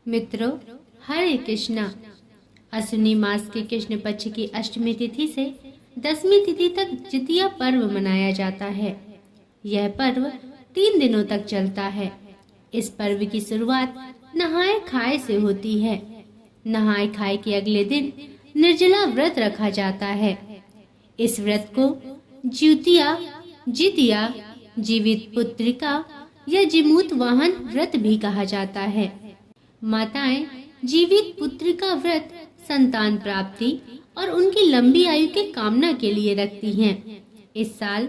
मित्रों, हरे कृष्णा। अश्विनी मास के कृष्ण पक्ष की अष्टमी तिथि से दसवीं तिथि तक जितिया पर्व मनाया जाता है। यह पर्व 3 दिनों तक चलता है। इस पर्व की शुरुआत नहाए खाए से होती है। नहाए खाए के अगले दिन निर्जला व्रत रखा जाता है। इस व्रत को जितिया, जीवित पुत्रिका या जिमूत वाहन व्रत भी कहा जाता है। माताएं जीवित पुत्र का व्रत संतान प्राप्ति और उनकी लंबी आयु की कामना के लिए रखती हैं। इस साल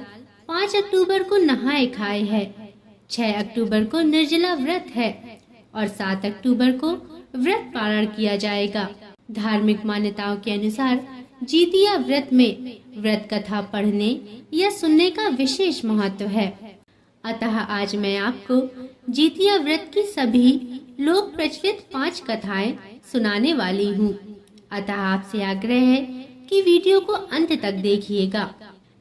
5 अक्टूबर को नहाए खाए है, 6 अक्टूबर को निर्जला व्रत है और 7 अक्टूबर को व्रत पारण किया जाएगा। धार्मिक मान्यताओं के अनुसार जितिया व्रत में व्रत कथा पढ़ने या सुनने का विशेष महत्व है। अतः आज मैं आपको जितिया व्रत की सभी लोक प्रचलित 5 कथाएं सुनाने वाली हूँ। अतः आपसे आग्रह है कि वीडियो को अंत तक देखिएगा,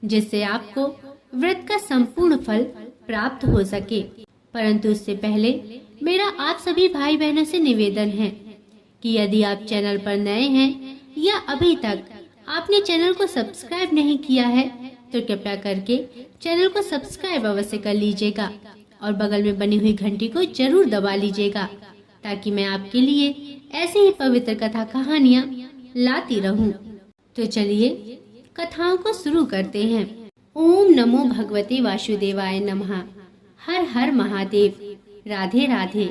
जिससे आपको व्रत का संपूर्ण फल प्राप्त हो सके। परंतु उससे पहले मेरा आप सभी भाई बहनों से निवेदन है कि यदि आप चैनल पर नए हैं या अभी तक आपने चैनल को सब्सक्राइब नहीं किया है तो कृपया करके चैनल को सब्सक्राइब अवश्य कर लीजिएगा और बगल में बनी हुई घंटी को जरूर दबा लीजिएगा, ताकि मैं आपके लिए ऐसे ही पवित्र कथा कहानियाँ लाती रहूं। तो चलिए कथाओं को शुरू करते हैं। ओम नमो भगवते वासुदेवाय नमः। हर हर महादेव। राधे राधे।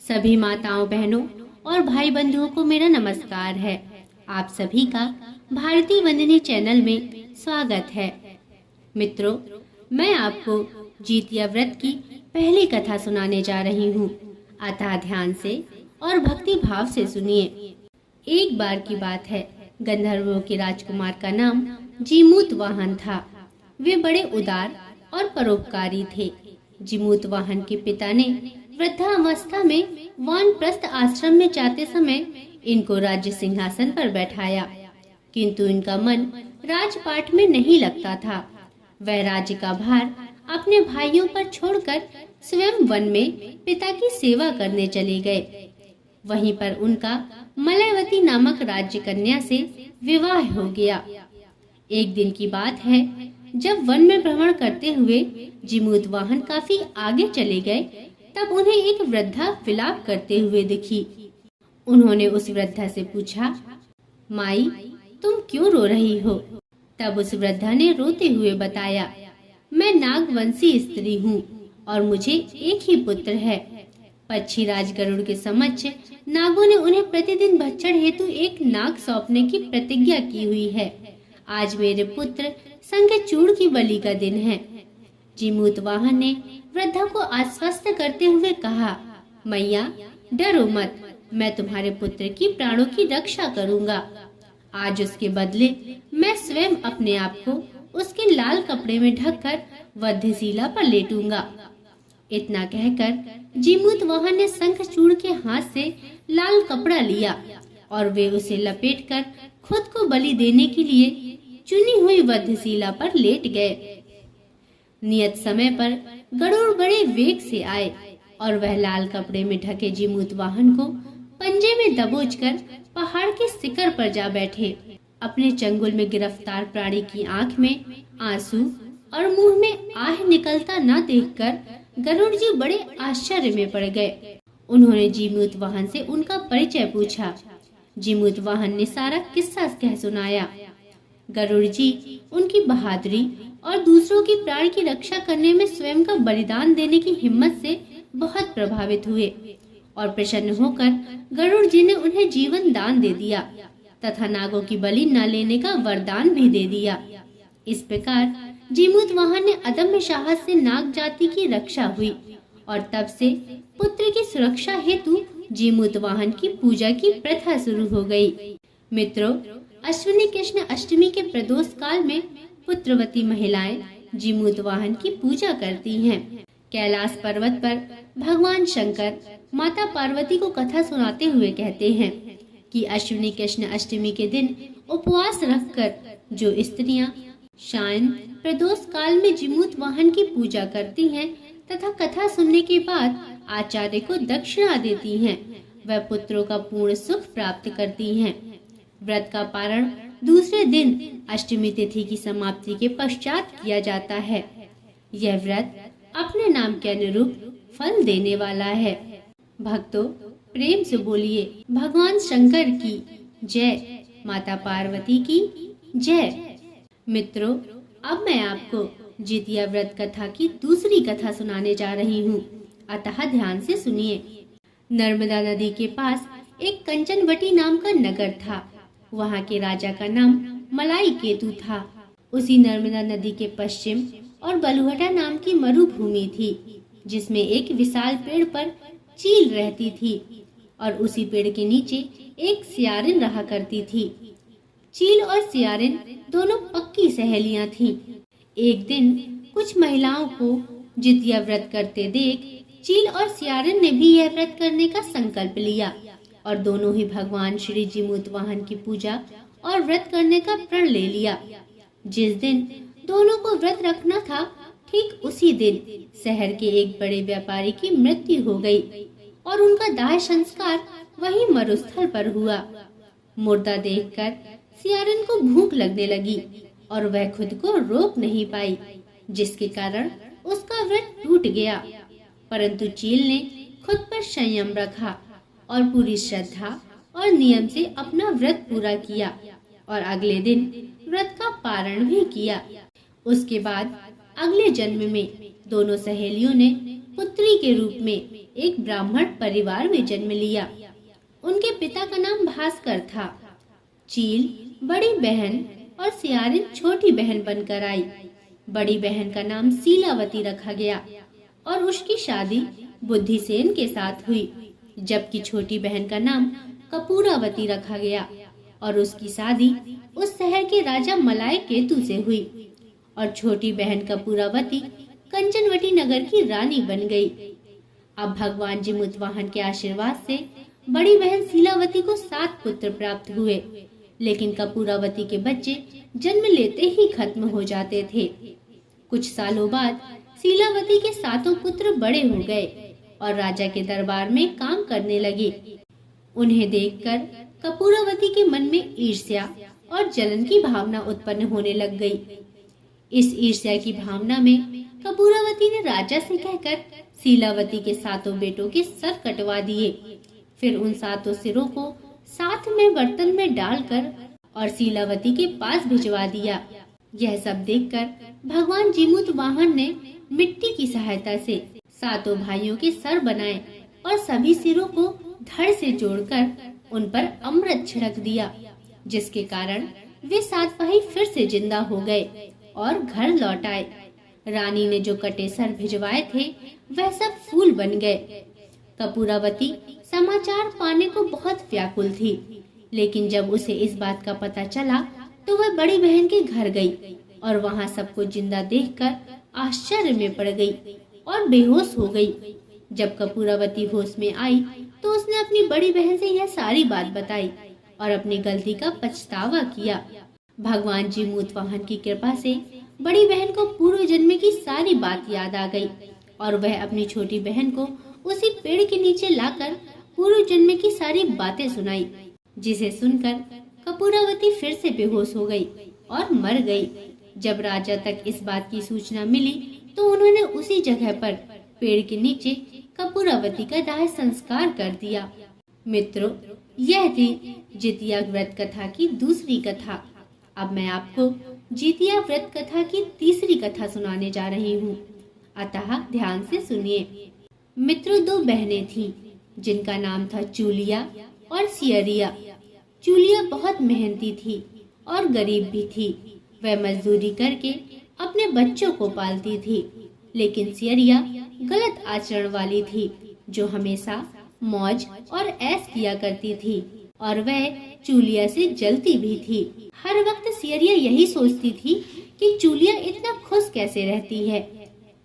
सभी माताओं, बहनों और भाई बंधुओं को मेरा नमस्कार है। आप सभी का भारती वंदनी चैनल में स्वागत है। मित्रों, मैं आपको जितिया व्रत की पहली कथा सुनाने जा रही हूँ। अतः ध्यान से और भक्ति भाव से सुनिए। एक बार की बात है, गंधर्वों के राजकुमार का नाम जिमूत वाहन था। वे बड़े उदार और परोपकारी थे। जिमूत वाहन के पिता ने वृद्धावस्था में वानप्रस्थ आश्रम में जाते समय इनको राज्य सिंहासन पर बैठाया, किंतु इनका मन राजपाट में नहीं लगता था। वह राज्य का भार अपने भाइयों पर छोड़कर स्वयं वन में पिता की सेवा करने चले गए। वहीं पर उनका मलयवती नामक राज्य कन्या से विवाह हो गया। एक दिन की बात है, जब वन में भ्रमण करते हुए जिमूत वाहन काफी आगे चले गए, तब उन्हें एक वृद्धा विलाप करते हुए दिखी। उन्होंने उस वृद्धा से पूछा, माई, तुम क्यों रो रही हो? तब उस वृद्धा ने रोते हुए बताया, मैं नागवंशी स्त्री हूँ और मुझे एक ही पुत्र है। पक्षीराज गरुड़ के समक्ष नागों ने उन्हें प्रतिदिन भक्षण हेतु एक नाग सौंपने की प्रतिज्ञा की हुई है। आज मेरे पुत्र शंखचूड़ की बलि का दिन है। जिमूत वाहन ने वृद्धा को आश्वस्त करते हुए कहा, मैया डरो मत, मैं तुम्हारे पुत्र की प्राणों की रक्षा करूंगा। आज उसके बदले मैं स्वयं अपने आप को उसके लाल कपड़े में ढककर वध्यशिला पर लेटूंगा। इतना कहकर जिमूत वाहन ने शंखचूड़ के हाथ से लाल कपड़ा लिया और वे उसे लपेटकर खुद को बलि देने के लिए चुनी हुई वध्यशिला पर लेट गए। नियत समय पर गरुड़ बड़े वेग से आए और वह लाल कपड़े में ढके जिमूत वाहन को पंजे में दबोचकर पहाड़ के शिखर पर जा बैठे। अपने चंगुल में गिरफ्तार प्राणी की आंख में आंसू और मुंह में आह निकलता न देखकर गरुड़ जी बड़े आश्चर्य में पड़ गए। उन्होंने जिमूत वाहन से उनका परिचय पूछा। जिमूत वाहन ने सारा किस्सा कह सुनाया। गरुड़ जी उनकी बहादुरी और दूसरों की प्राण की रक्षा करने में स्वयं का बलिदान देने की हिम्मत से बहुत प्रभावित हुए और प्रसन्न होकर गरुड़ जी ने उन्हें जीवन दान दे दिया तथा नागों की बलि न लेने का वरदान भी दे दिया। इस प्रकार जिमूत वाहन ने अदम्य साहस से नाग जाति की रक्षा हुई और तब से पुत्र की सुरक्षा हेतु जिमूत वाहन की पूजा की प्रथा शुरू हो गई। मित्रों, अश्विनी कृष्ण अष्टमी के प्रदोष काल में पुत्रवती महिलाएं जिमूत वाहन की पूजा करती हैं। कैलाश पर्वत पर भगवान शंकर माता पार्वती को कथा सुनाते हुए कहते हैं कि अश्विनी कृष्ण अष्टमी के दिन उपवास रखकर जो स्त्रियां शायन प्रदोष काल में जिमूत वाहन की पूजा करती हैं तथा कथा सुनने के बाद आचार्य को दक्षिणा देती हैं, वह पुत्रों का पूर्ण सुख प्राप्त करती हैं। व्रत का पारण दूसरे दिन अष्टमी तिथि की समाप्ति के पश्चात किया जाता है। यह व्रत अपने नाम के अनुरूप फल देने वाला है। भक्तों, प्रेम से बोलिए भगवान शंकर की जय, माता पार्वती की जय। मित्रों, अब मैं आपको जितिया व्रत कथा की दूसरी कथा सुनाने जा रही हूँ, अतः ध्यान से सुनिए। नर्मदा नदी के पास एक कंचनवटी नाम का नगर था। वहाँ के राजा का नाम मलाई केतु था। उसी नर्मदा नदी के पश्चिम और बलुहटा नाम की मरुभूमि थी, जिसमें एक विशाल पेड़ पर चील रहती थी और उसी पेड़ के नीचे एक सियारिन रहा करती थी। चील और सियारिन दोनों पक्की सहेलियां थीं। एक दिन कुछ महिलाओं को जितिया व्रत करते देख चील और सियारिन ने भी यह व्रत करने का संकल्प लिया और दोनों ही भगवान श्री जिमूत वाहन की पूजा और व्रत करने का प्रण ले लिया। जिस दिन दोनों को व्रत रखना था, ठीक उसी दिन शहर के एक बड़े व्यापारी की मृत्यु हो गई और उनका दाह संस्कार वही मरुस्थल पर हुआ। मुर्दा देखकर सियारिन को भूख लगने लगी और वह खुद को रोक नहीं पाई, जिसके कारण उसका व्रत टूट गया। परंतु चील ने खुद पर संयम रखा और पूरी श्रद्धा और नियम से अपना व्रत पूरा किया और अगले दिन व्रत का पारण भी किया। उसके बाद अगले जन्म में दोनों सहेलियों ने पुत्री के रूप में एक ब्राह्मण परिवार में जन्म लिया। उनके पिता का नाम भास्कर था। चील बड़ी बहन और सियारिन छोटी बहन बनकर आई। बड़ी बहन का नाम शीलावती रखा गया और उसकी शादी बुद्धिसेन के साथ हुई, जबकि छोटी बहन का नाम कपूरावती रखा गया और उसकी शादी उस शहर के राजा मलाई केतु से हुई और छोटी बहन कपूरावती कंचनवटी नगर की रानी बन गई। अब भगवान जिमूत वाहन के आशीर्वाद से बड़ी बहन शीलावती को 7 पुत्र प्राप्त हुए, लेकिन कपूरावती के बच्चे जन्म लेते ही खत्म हो जाते थे। कुछ सालों बाद शीलावती के 7 पुत्र बड़े हो गए और राजा के दरबार में काम करने लगे। उन्हें देखकर कपूरावती के मन में ईर्ष्या और जलन की भावना उत्पन्न होने लग गई। इस ईर्ष्या की भावना में कपूरावती ने राजा से कहकर शीलावती के 7 बेटों के सर कटवा दिए। फिर उन 7 सिरों को साथ में बर्तन में डालकर और शीलावती के पास भिजवा दिया। यह सब देखकर भगवान जिमूत वाहन ने मिट्टी की सहायता से 7 भाइयों के सर बनाए और सभी सिरों को धड़ से जोड़कर उन पर अमृत छिड़क दिया, जिसके कारण वे 7 भाई फिर से जिंदा हो गए और घर लौट आए। रानी ने जो कटे सर भिजवाए थे वह सब फूल बन गए। कपूरावती समाचार पाने को बहुत व्याकुल थी, लेकिन जब उसे इस बात का पता चला तो वह बड़ी बहन के घर गई और वहां सबको जिंदा देखकर आश्चर्य में पड़ गई और बेहोश हो गई। जब कपूरावती होश में आई तो उसने अपनी बड़ी बहन से यह सारी बात बताई और अपनी गलती का पछतावा किया। भगवान जिमूत वाहन की कृपा से बड़ी बहन को पूर्व जन्म की सारी बात याद आ गई और वह अपनी छोटी बहन को उसी पेड़ के नीचे लाकर पूर्व जन्म की सारी बातें सुनाई, जिसे सुनकर कपूरावती फिर से बेहोश हो गई और मर गई। जब राजा तक इस बात की सूचना मिली तो उन्होंने उसी जगह पर पेड़ के नीचे कपूरावती का दाह संस्कार कर दिया। मित्रों, यह थी जितिया व्रत कथा की दूसरी कथा। अब मैं आपको जितिया व्रत कथा की तीसरी कथा सुनाने जा रही हूँ, अतः ध्यान से सुनिए। मित्रों, 2 बहनें थीं, जिनका नाम था चूलिया और सियरिया। चूलिया बहुत मेहनती थी और गरीब भी थी। वह मजदूरी करके अपने बच्चों को पालती थी, लेकिन सियरिया गलत आचरण वाली थी, जो हमेशा मौज और ऐश किया करती थी और वह चूलिया से जलती भी थी। हर वक्त सियरिया यही सोचती थी कि चूलिया इतना खुश कैसे रहती है।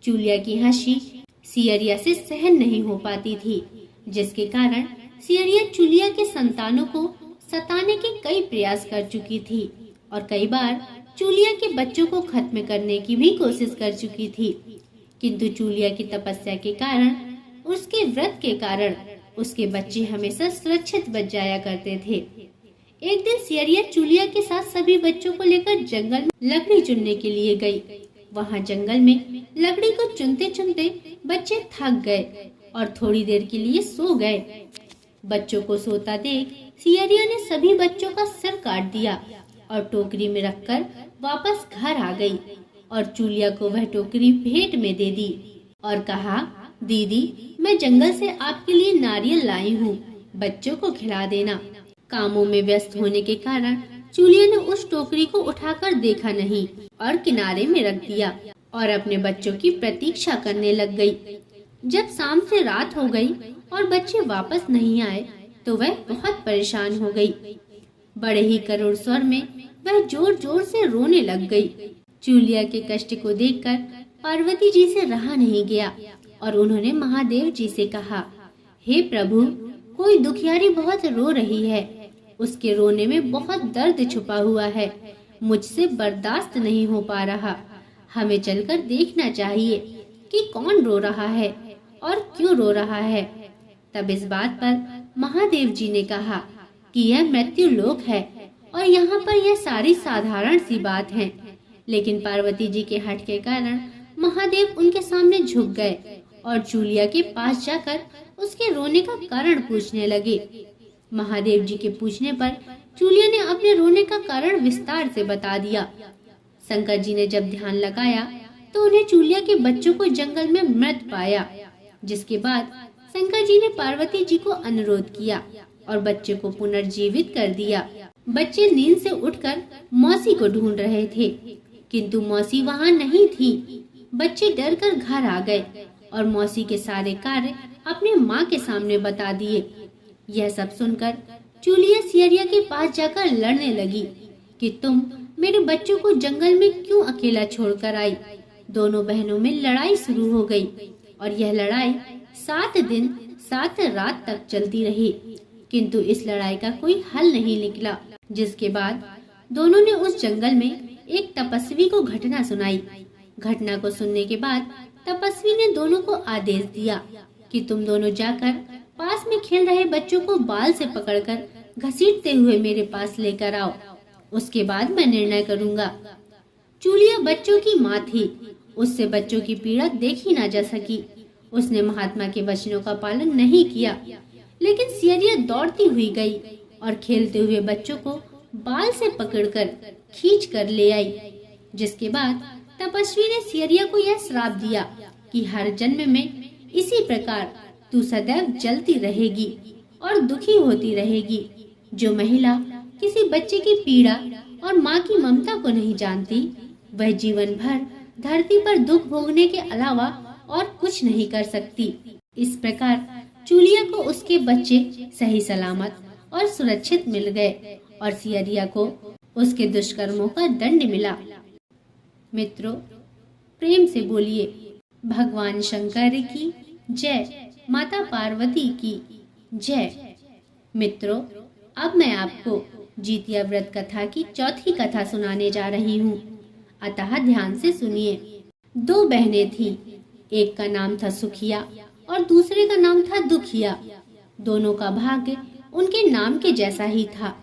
चूलिया की हंसी सियरिया से सहन नहीं हो पाती थी, जिसके कारण सियरिया चूलिया के संतानों को सताने के कई प्रयास कर चुकी थी और कई बार चूलिया के बच्चों को खत्म करने की भी कोशिश कर चुकी थी। किंतु चूलिया की तपस्या के कारण, उसके व्रत के कारण उसके बच्चे हमेशा सुरक्षित बच जाया करते थे। एक दिन सियरिया चूलिया के साथ सभी बच्चों को लेकर जंगल में लकड़ी चुनने के लिए गई। वहाँ जंगल में लकड़ी को चुनते चुनते बच्चे थक गए और थोड़ी देर के लिए सो गए। बच्चों को सोता देख सियरिया ने सभी बच्चों का सिर काट दिया और टोकरी में रखकर वापस घर आ गई और चूलिया को वह टोकरी भेंट में दे दी और कहा, दीदी मैं जंगल से आपके लिए नारियल लाई हूँ, बच्चों को खिला देना। कामों में व्यस्त होने के कारण चूलिया ने उस टोकरी को उठाकर देखा नहीं और किनारे में रख दिया और अपने बच्चों की प्रतीक्षा करने लग गई। जब शाम से रात हो गई और बच्चे वापस नहीं आए तो वह बहुत परेशान हो गई। बड़े ही करुण स्वर में वह जोर जोर से रोने लग गई। चूलिया के कष्ट को देखकर पार्वती जी से रहा नहीं गया और उन्होंने महादेव जी से कहा, हे प्रभु, कोई दुखियारी बहुत रो रही है, उसके रोने में बहुत दर्द छुपा हुआ है, मुझसे बर्दाश्त नहीं हो पा रहा। हमें चलकर देखना चाहिए कि कौन रो रहा है और क्यों रो रहा है। तब इस बात पर महादेव जी ने कहा कि यह मृत्यु लोक है और यहाँ पर यह सारी साधारण सी बात है। लेकिन पार्वती जी के हठ के कारण महादेव उनके सामने झुक गए और चूलिया के पास जाकर उसके रोने का कारण पूछने लगे। महादेव जी के पूछने पर चूलिया ने अपने रोने का कारण विस्तार से बता दिया। शंकर जी ने जब ध्यान लगाया तो उन्हें चूलिया के बच्चों को जंगल में मृत पाया, जिसके बाद शंकर जी ने पार्वती जी को अनुरोध किया और बच्चे को पुनर्जीवित कर दिया। बच्चे नींद से उठकर मौसी को ढूंढ रहे थे, किंतु मौसी वहाँ नहीं थी। बच्चे डर कर घर आ गए और मौसी के सारे कार्य अपने माँ के सामने बता दिए। यह सब सुनकर चूलिया सियरिया के पास जाकर लड़ने लगी कि तुम मेरे बच्चों को जंगल में क्यों अकेला छोड़कर आई। दोनों बहनों में लड़ाई शुरू हो गई और यह लड़ाई 7 दिन 7 रात तक चलती रही, किंतु इस लड़ाई का कोई हल नहीं निकला। जिसके बाद दोनों ने उस जंगल में एक तपस्वी को घटना सुनाई। घटना को सुनने के बाद तपस्वी ने दोनों को आदेश दिया कि तुम दोनों जाकर पास में खेल रहे बच्चों को बाल से पकड़कर घसीटते हुए मेरे पास लेकर आओ, उसके बाद मैं निर्णय करूंगा। चूलिया बच्चों की माँ थी, उससे बच्चों की पीड़ा देखी ना जा सकी। उसने महात्मा के वचनों का पालन नहीं किया, लेकिन सियरिया दौड़ती हुई गई और खेलते हुए बच्चों को बाल से पकड़कर खींच कर ले आई। जिसके बाद तपस्वी ने सियरिया को यह श्राप दिया कि हर जन्म में इसी प्रकार तू सदैव जलती रहेगी और दुखी होती रहेगी। जो महिला किसी बच्चे की पीड़ा और माँ की ममता को नहीं जानती, वह जीवन भर धरती पर दुख भोगने के अलावा और कुछ नहीं कर सकती। इस प्रकार चूलिया को उसके बच्चे सही सलामत और सुरक्षित मिल गए और सियरिया को उसके दुष्कर्मों का दंड मिला। मित्रों, प्रेम से बोलिए भगवान शंकर की जय, माता पार्वती की जय। मित्रों, अब मैं आपको जितिया व्रत कथा की चौथी कथा सुनाने जा रही हूँ, अतः ध्यान से सुनिए। 2 बहनें थीं, एक का नाम था सुखिया और दूसरे का नाम था दुखिया। दोनों का भाग्य उनके नाम के जैसा ही था।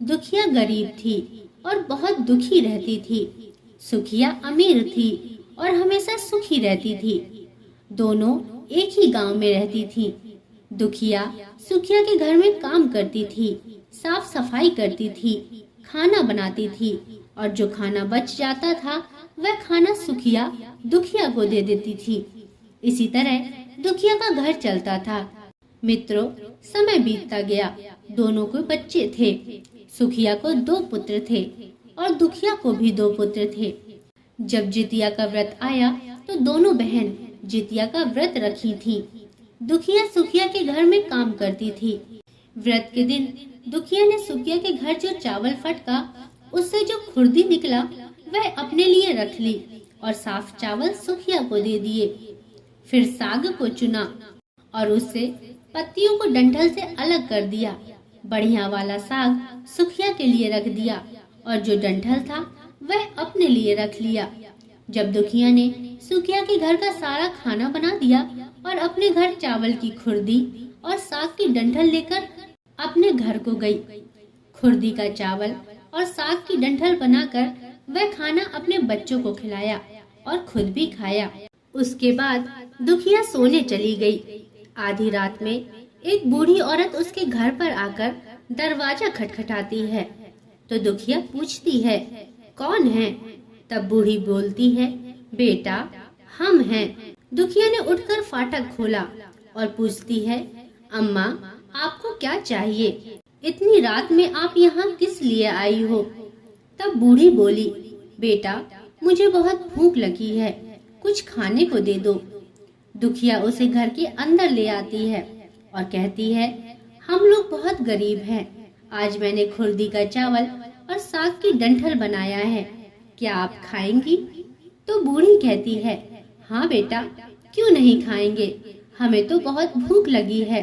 दुखिया गरीब थी और बहुत दुखी रहती थी। सुखिया अमीर थी और हमेशा सुखी रहती थी। दोनों एक ही गांव में रहती थी। दुखिया सुखिया के घर में काम करती थी, साफ सफाई करती थी, खाना बनाती थी और जो खाना बच जाता था वह खाना सुखिया दुखिया को दे देती थी। इसी तरह दुखिया का घर चलता था। मित्रों, समय बीतता गया। दोनों को बच्चे थे। सुखिया को 2 पुत्र थे और दुखिया को भी 2 पुत्र थे। जब जितिया का व्रत आया तो दोनों बहन जितिया का व्रत रखी थी। दुखिया सुखिया के घर में काम करती थी। व्रत के दिन दुखिया ने सुखिया के घर जो चावल फटका, उससे जो खुर्दी निकला वह अपने लिए रख ली और साफ चावल सुखिया को दे दिए। फिर साग को चुना और उससे पत्तियों को डंठल से अलग कर दिया। बढ़िया वाला साग सुखिया के लिए रख दिया और जो डंठल था वह अपने लिए रख लिया। जब दुखिया ने सुखिया के घर का सारा खाना बना दिया और अपने घर चावल की खुर्दी और साग की डंठल लेकर अपने घर को गई। खुर्दी का चावल और साग की डंठल बनाकर वह खाना अपने बच्चों को खिलाया और खुद भी खाया। उसके बाद दुखिया सोने चली गई। आधी रात में एक बूढ़ी औरत उसके घर पर आकर दरवाजा खटखटाती है तो दुखिया पूछती है, कौन है? तब बूढ़ी बोलती है, बेटा हम हैं। दुखिया ने उठकर फाटक खोला और पूछती है, अम्मा आपको क्या चाहिए? इतनी रात में आप यहाँ किस लिए आई हो? तब बूढ़ी बोली, बेटा मुझे बहुत भूख लगी है, कुछ खाने को दे दो। दुखिया उसे घर के अंदर ले आती है और कहती है, हम लोग बहुत गरीब हैं, आज मैंने खुर्दी का चावल और साग की डंठल बनाया है, क्या आप खाएंगी? तो बूढ़ी कहती है, हाँ बेटा क्यों नहीं खाएंगे, हमें तो बहुत भूख लगी है,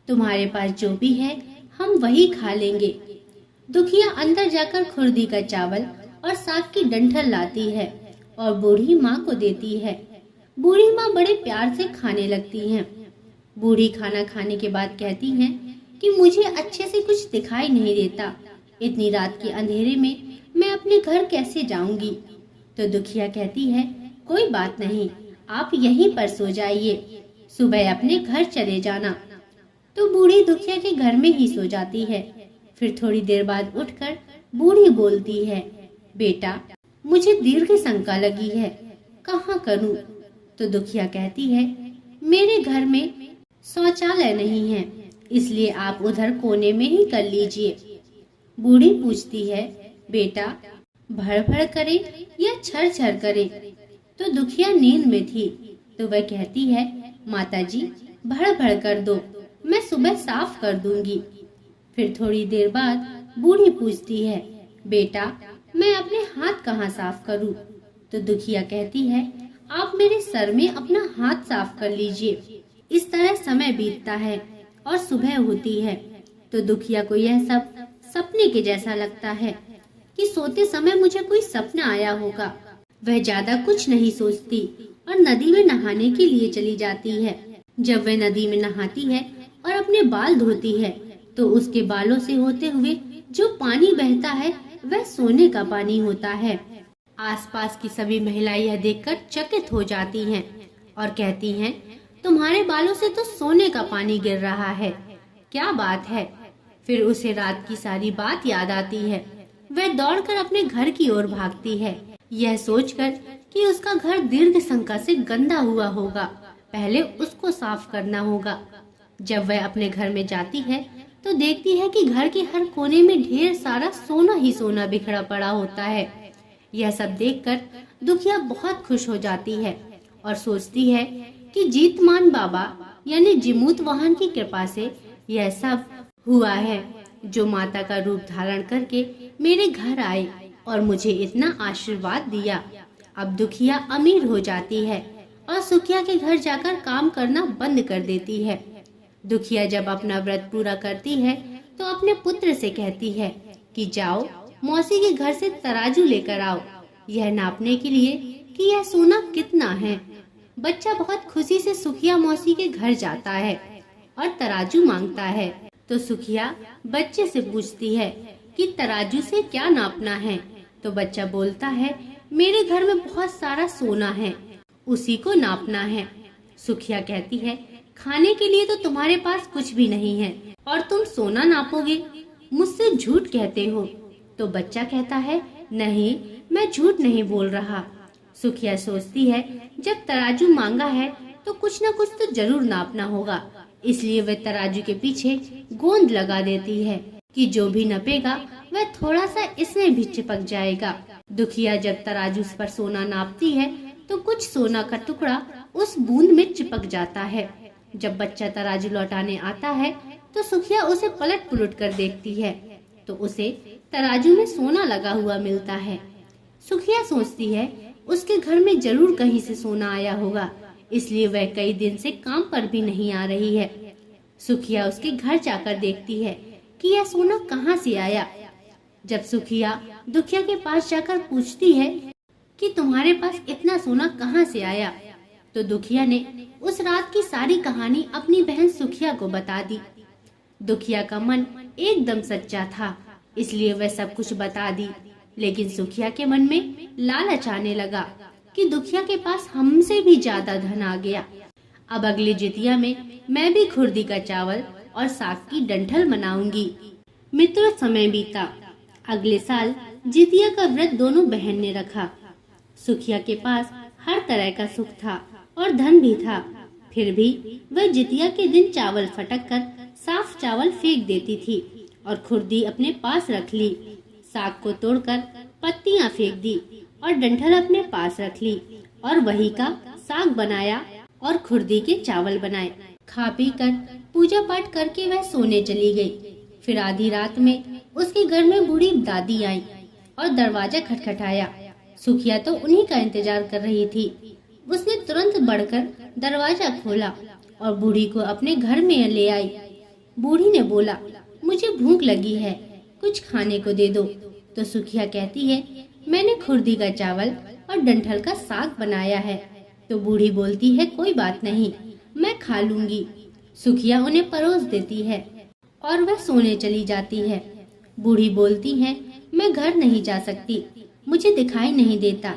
तुम्हारे पास जो भी है हम वही खा लेंगे। दुखिया अंदर जाकर खुर्दी का चावल और साग की डंठल लाती है और बूढ़ी माँ को देती है। बूढ़ी माँ बड़े प्यार से खाने लगती हैं। बूढ़ी खाना खाने के बाद कहती हैं कि मुझे अच्छे से कुछ दिखाई नहीं देता, इतनी रात के अंधेरे में मैं अपने घर कैसे जाऊंगी? तो दुखिया कहती है, कोई बात नहीं, आप यहीं पर सो जाइए, सुबह अपने घर चले जाना। तो बूढ़ी दुखिया के घर में ही सो जाती है। फिर थोड़ी देर बाद उठकर बूढ़ी बोलती है, बेटा मुझे दीर्घ शंका लगी है, कहाँ करूं? तो दुखिया कहती है, मेरे घर में शौचालय नहीं है, इसलिए आप उधर कोने में ही कर लीजिए। बूढ़ी पूछती है, बेटा भड़ भड़ करे या छर छर करे? तो दुखिया नींद में थी तो वह कहती है, माताजी भड़ भड़ कर दो, मैं सुबह साफ कर दूंगी। फिर थोड़ी देर बाद बूढ़ी पूछती है, बेटा मैं अपने हाथ कहाँ साफ करूं? तो दुखिया कहती है, आप मेरे सर में अपना हाथ साफ कर लीजिए। इस तरह समय बीतता है और सुबह होती है तो दुखिया को यह सब सपने के जैसा लगता है कि सोते समय मुझे कोई सपना आया होगा। वह ज्यादा कुछ नहीं सोचती और नदी में नहाने के लिए चली जाती है। जब वह नदी में नहाती है और अपने बाल धोती है तो उसके बालों से होते हुए जो पानी बहता है वह सोने का पानी होता है। आसपास की सभी महिलाएं यह देखकर चकित हो जाती हैं और कहती हैं, तुम्हारे बालों से तो सोने का पानी गिर रहा है, क्या बात है? फिर उसे रात की सारी बात याद आती है। वह दौड़कर अपने घर की ओर भागती है, यह सोचकर कि उसका घर दीर्घ शंका से गंदा हुआ होगा, पहले उसको साफ करना होगा। जब वह अपने घर में जाती है तो देखती है कि घर के हर कोने में ढेर सारा सोना ही सोना बिखरा पड़ा होता है। यह सब देखकर दुखिया बहुत खुश हो जाती है और सोचती है कि जीतमान बाबा यानी जिमूत वाहन की कृपा से यह सब हुआ है, जो माता का रूप धारण करके मेरे घर आए और मुझे इतना आशीर्वाद दिया। अब दुखिया अमीर हो जाती है और सुखिया के घर जाकर काम करना बंद कर देती है। दुखिया जब अपना व्रत पूरा करती है तो अपने पुत्र से कहती है कि जाओ मौसी के घर से तराजू लेकर आओ, यह नापने के लिए कि यह सोना कितना है। बच्चा बहुत खुशी से सुखिया मौसी के घर जाता है और तराजू मांगता है। तो सुखिया बच्चे से पूछती है कि तराजू से क्या नापना है? तो बच्चा बोलता है, मेरे घर में बहुत सारा सोना है, उसी को नापना है। सुखिया कहती है, खाने के लिए तो तुम्हारे पास कुछ भी नहीं है और तुम सोना नापोगे, मुझसे झूठ कहते हो। तो बच्चा कहता है, नहीं मैं झूठ नहीं बोल रहा। सुखिया सोचती है, जब तराजू मांगा है तो कुछ न कुछ तो जरूर नापना होगा, इसलिए वह तराजू के पीछे गोंद लगा देती है कि जो भी नपेगा वह थोड़ा सा इसमें भी चिपक जाएगा। दुखिया जब तराजू पर सोना नापती है तो कुछ सोना का टुकड़ा उस बूंद में चिपक जाता है। जब बच्चा तराजू लौटाने आता है तो सुखिया उसे पलट पुलट कर देखती है तो उसे तराजू में सोना लगा हुआ मिलता है। सुखिया सोचती है उसके घर में जरूर कहीं से सोना आया होगा, इसलिए वह कई दिन से काम पर भी नहीं आ रही है। सुखिया उसके घर जाकर देखती है कि यह सोना कहाँ से आया। जब सुखिया दुखिया के पास जाकर पूछती है कि तुम्हारे पास इतना सोना कहाँ से आया, तो दुखिया ने उस रात की सारी कहानी अपनी बहन सुखिया को बता दी। दुखिया का मन एकदम सच्चा था, इसलिए वह सब कुछ बता दी। लेकिन सुखिया के मन में लालच आने लगा कि दुखिया के पास हमसे भी ज्यादा धन आ गया। अब अगली जितिया में मैं भी खुर्दी का चावल और साग की डंठल बनाऊंगी। मित्रों, समय बीता। अगले साल जितिया का व्रत दोनों बहन ने रखा। सुखिया के पास हर तरह का सुख था और धन भी था, फिर भी वह जितिया के दिन चावल फटक कर साफ चावल फेंक देती थी और खुर्दी अपने पास रख ली। साग को तोड़कर पत्तियां फेंक दी और डंठल अपने पास रख ली और वही का साग बनाया और खुर्दी के चावल बनाए। खा पी कर पूजा पाठ करके वह सोने चली गई। फिर आधी रात में उसके घर में बूढ़ी दादी आई और दरवाजा खटखटाया। सुखिया तो उन्हीं का इंतजार कर रही थी। उसने तुरंत बढ़कर दरवाजा खोला और बूढ़ी को अपने घर में ले आई। बूढ़ी ने बोला, मुझे भूख लगी है, कुछ खाने को दे दो। तो सुखिया कहती है, मैंने खुर्दी का चावल और डंठल का साग बनाया है। तो बूढ़ी बोलती है, कोई बात नहीं, मैं खा लूंगी। सुखिया उन्हें परोस देती है और वह सोने चली जाती है। बूढ़ी बोलती है, मैं घर नहीं जा सकती, मुझे दिखाई नहीं देता।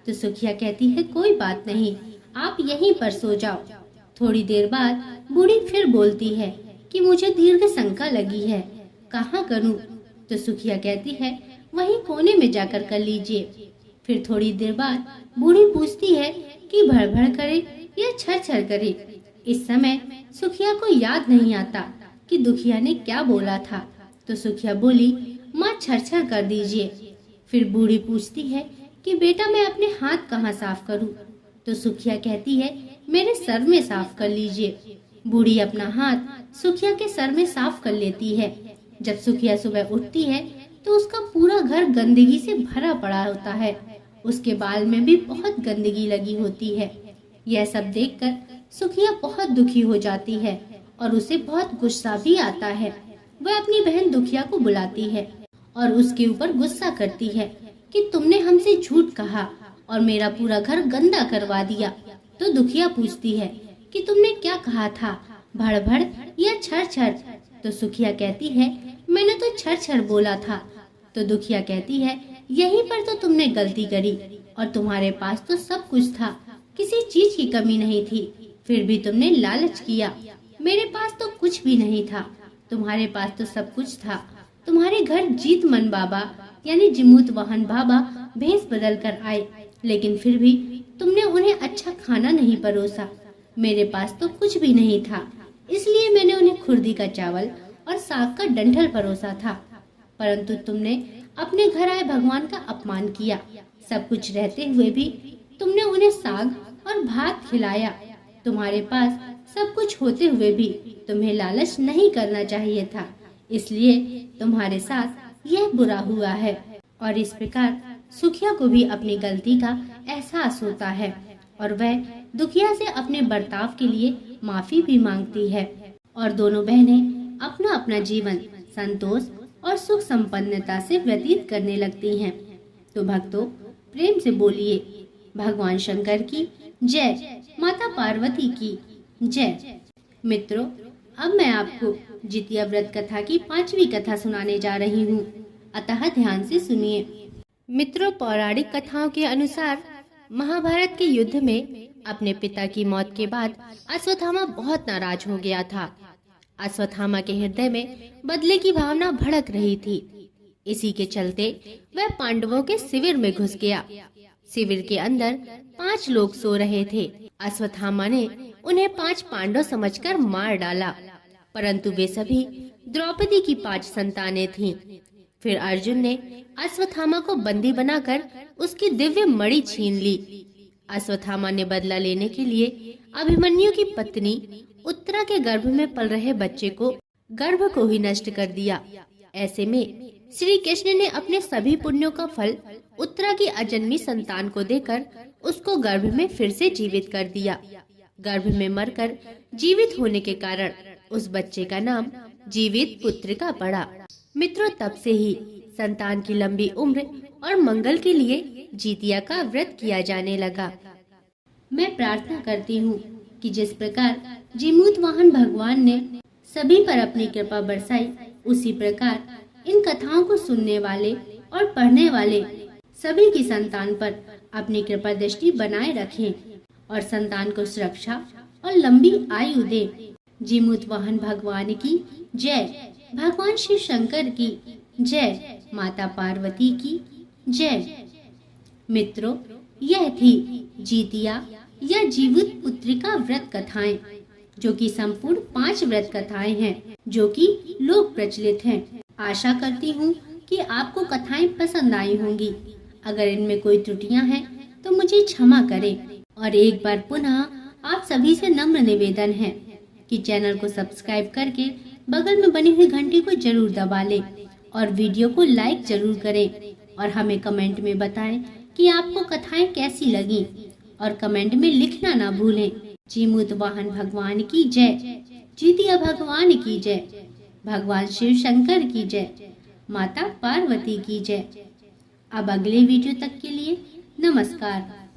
तो सुखिया कहती है, कोई बात नहीं, आप यहीं पर सो जाओ। थोड़ी देर बाद बूढ़ी फिर बोलती है कि मुझे दीर्घ शंका लगी है, कहाँ करूं? तो सुखिया कहती है, वहीं कोने में जाकर कर लीजिए। फिर थोड़ी देर बाद बूढ़ी पूछती है कि भड़भड़ करे या छर करे। इस समय सुखिया को याद नहीं आता कि दुखिया ने क्या बोला था। तो सुखिया बोली, माँ छर कर दीजिए। फिर बूढ़ी पूछती है कि बेटा मैं अपने हाथ कहाँ साफ करूं? तो सुखिया कहती है, मेरे सर में साफ कर लीजिए। बूढ़ी अपना हाथ सुखिया के सर में साफ कर लेती है। जब सुखिया सुबह उठती है तो उसका पूरा घर गंदगी से भरा पड़ा होता है। उसके बाल में भी बहुत गंदगी लगी होती है। यह सब देखकर सुखिया बहुत दुखी हो जाती है और उसे बहुत गुस्सा भी आता है। वह अपनी बहन दुखिया को बुलाती है और उसके ऊपर गुस्सा करती है कि तुमने हमसे झूठ कहा और मेरा पूरा घर गंदा करवा दिया। तो दुखिया पूछती है कि तुमने क्या कहा था, भड़ या छर? तो सुखिया कहती है, मैंने तो छर बोला था। तो दुखिया कहती है, यहीं पर तो तुमने गलती करी और तुम्हारे पास तो सब कुछ था, किसी चीज की कमी नहीं थी, फिर भी तुमने लालच किया। मेरे पास तो कुछ भी नहीं था, तुम्हारे पास तो सब कुछ था। तुम्हारे घर जीत मन बाबा यानी जिमूत वाहन बाबा भेष बदल कर आए, लेकिन फिर भी तुमने उन्हें अच्छा खाना नहीं परोसा। मेरे पास तो कुछ भी नहीं था, इसलिए मैंने उन्हें खुर्दी का चावल और साग का डंठल परोसा था। परंतु तुमने अपने घर आए भगवान का अपमान किया। सब कुछ रहते हुए भी तुमने उन्हें साग और भात खिलाया। तुम्हारे पास सब कुछ होते हुए भी तुम्हें लालच नहीं करना चाहिए था, इसलिए तुम्हारे साथ यह बुरा हुआ है। और इस प्रकार सुखिया को भी अपनी गलती का एहसास होता है और वह दुखिया से अपने बर्ताव के लिए माफी भी मांगती है और दोनों बहनें अपना अपना जीवन संतोष और सुख संपन्नता से व्यतीत करने लगती हैं। तो भक्तों, प्रेम से बोलिए, भगवान शंकर की जय, माता पार्वती की जय। मित्रों, अब मैं आपको जितिया व्रत कथा की 5वीं कथा सुनाने जा रही हूँ, अतः ध्यान से सुनिए। मित्रों, पौराणिक कथाओं के अनुसार महाभारत के युद्ध में अपने पिता की मौत के बाद अश्वत्थामा बहुत नाराज हो गया था। अश्वत्थामा के हृदय में बदले की भावना भड़क रही थी। इसी के चलते वह पांडवों के शिविर में घुस गया। शिविर के अंदर 5 लोग सो रहे थे। अश्वत्थामा ने उन्हें 5 पांडव समझकर मार डाला, परंतु वे सभी द्रौपदी की 5 संतानें थीं। फिर अर्जुन ने अश्वत्थामा को बंदी बनाकर उसकी दिव्य मणि छीन ली। अश्वत्थामा ने बदला लेने के लिए अभिमन्यु की पत्नी उत्तरा के गर्भ में पल रहे बच्चे को गर्भ को ही नष्ट कर दिया। ऐसे में श्री कृष्ण ने अपने सभी पुण्यों का फल उत्तरा की अजन्मी संतान को देकर उसको गर्भ में फिर से जीवित कर दिया। गर्भ में मरकर जीवित होने के कारण उस बच्चे का नाम जीवित पुत्रिका पड़ा। मित्रों, तब से ही संतान की लंबी उम्र और मंगल के लिए जितिया का व्रत किया जाने लगा। मैं प्रार्थना करती हूँ कि जिस प्रकार जीमूत वाहन भगवान ने सभी पर अपनी कृपा बरसाई, उसी प्रकार इन कथाओं को सुनने वाले और पढ़ने वाले सभी की संतान पर अपनी कृपा दृष्टि बनाए रखें और संतान को सुरक्षा और लंबी आयु दे। जीमूत वाहन भगवान की जय। भगवान शिव शंकर की जय। माता पार्वती की जय। मित्रों, यह थी जितिया या जीवित पुत्रिका व्रत कथाएं, जो कि संपूर्ण 5 व्रत कथाएं हैं, जो कि लोक प्रचलित हैं। आशा करती हूँ कि आपको कथाएं पसंद आई होंगी। अगर इनमें कोई त्रुटियां हैं तो मुझे क्षमा करें। और एक बार पुनः आप सभी से नम्र निवेदन है कि चैनल को सब्सक्राइब करके बगल में बनी हुई घंटी को जरूर दबा लें और वीडियो को लाइक जरूर करें और हमें कमेंट में बताएं कि आपको कथाएं कैसी लगी और कमेंट में लिखना ना भूलें। जीमूत वाहन भगवान की जय। जितिया भगवान की जय। भगवान शिव शंकर की जय। माता पार्वती की जय। अब अगले वीडियो तक के लिए नमस्कार।